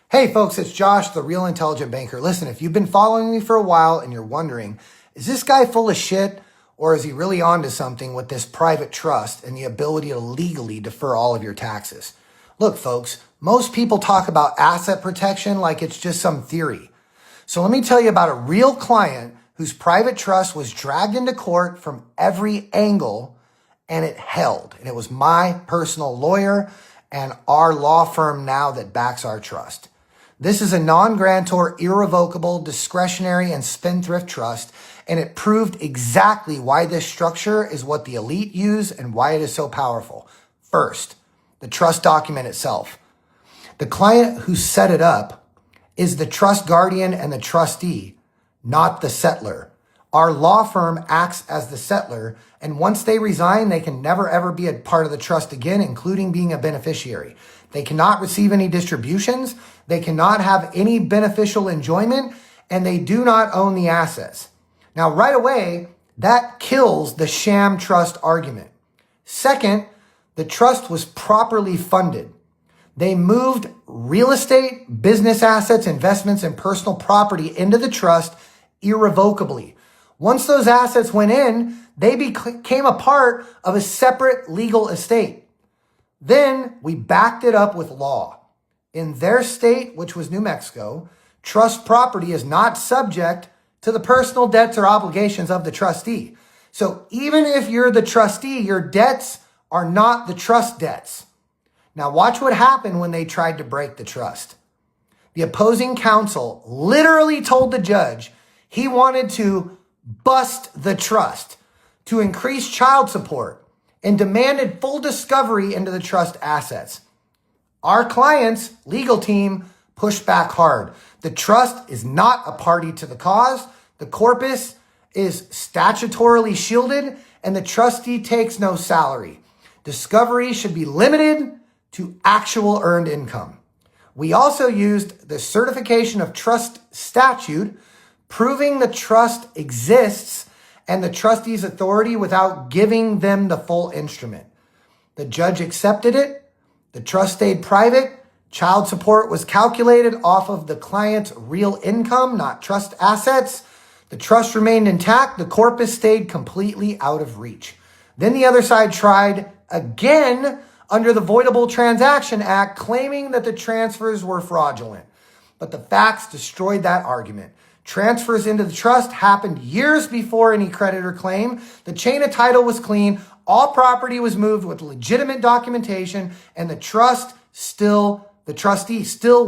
Hey folks, it's Josh, the Real Intelligent Banker. Listen, if you've been following me for a while and you're wondering, is this guy full of shit or is he really onto something with this private trust and the ability to legally defer all of your taxes? Look, folks, most people talk about asset protection like it's just some theory. So let me tell you about a real client whose private trust was dragged into court from every angle and it held. And it was my personal lawyer and our law firm now that backs our trust. This is a non-grantor, irrevocable, discretionary, and spendthrift trust, and it proved exactly why this structure is what the elite use and why it is so powerful. First, the trust document itself. The client who set it up is the trust guardian and the trustee, not the settlor. Our law firm acts as the settlor, and once they resign, they can never ever be a part of the trust again, including being a beneficiary. They cannot receive any distributions, they cannot have any beneficial enjoyment, and they do not own the assets. Now, right away, that kills the sham trust argument. Second, the trust was properly funded. They moved real estate, business assets, investments, and personal property into the trust irrevocably. Once those assets went in, they became a part of a separate legal estate. Then we backed it up with law. In their state, which was New Mexico, trust property is not subject to the personal debts or obligations of the trustee. So even if you're the trustee, your debts are not the trust debts. Now watch what happened when they tried to break the trust. The opposing counsel literally told the judge he wanted to bust the trust to increase child support and demanded full discovery into the trust assets. Our client's legal team pushed back hard. The trust is not a party to the cause. The corpus is statutorily shielded and the trustee takes no salary. Discovery should be limited to actual earned income. We also used the certification of trust statute, proving the trust exists and the trustee's authority without giving them the full instrument. The judge accepted it. The trust stayed private. Child support was calculated off of the client's real income, not trust assets. The trust remained intact. The corpus stayed completely out of reach. Then the other side tried again under the Voidable Transaction Act, claiming that the transfers were fraudulent. But the facts destroyed that argument. Transfers into the trust happened years before any creditor claim. The chain of title was clean. All property was moved with legitimate documentation, and the trustee still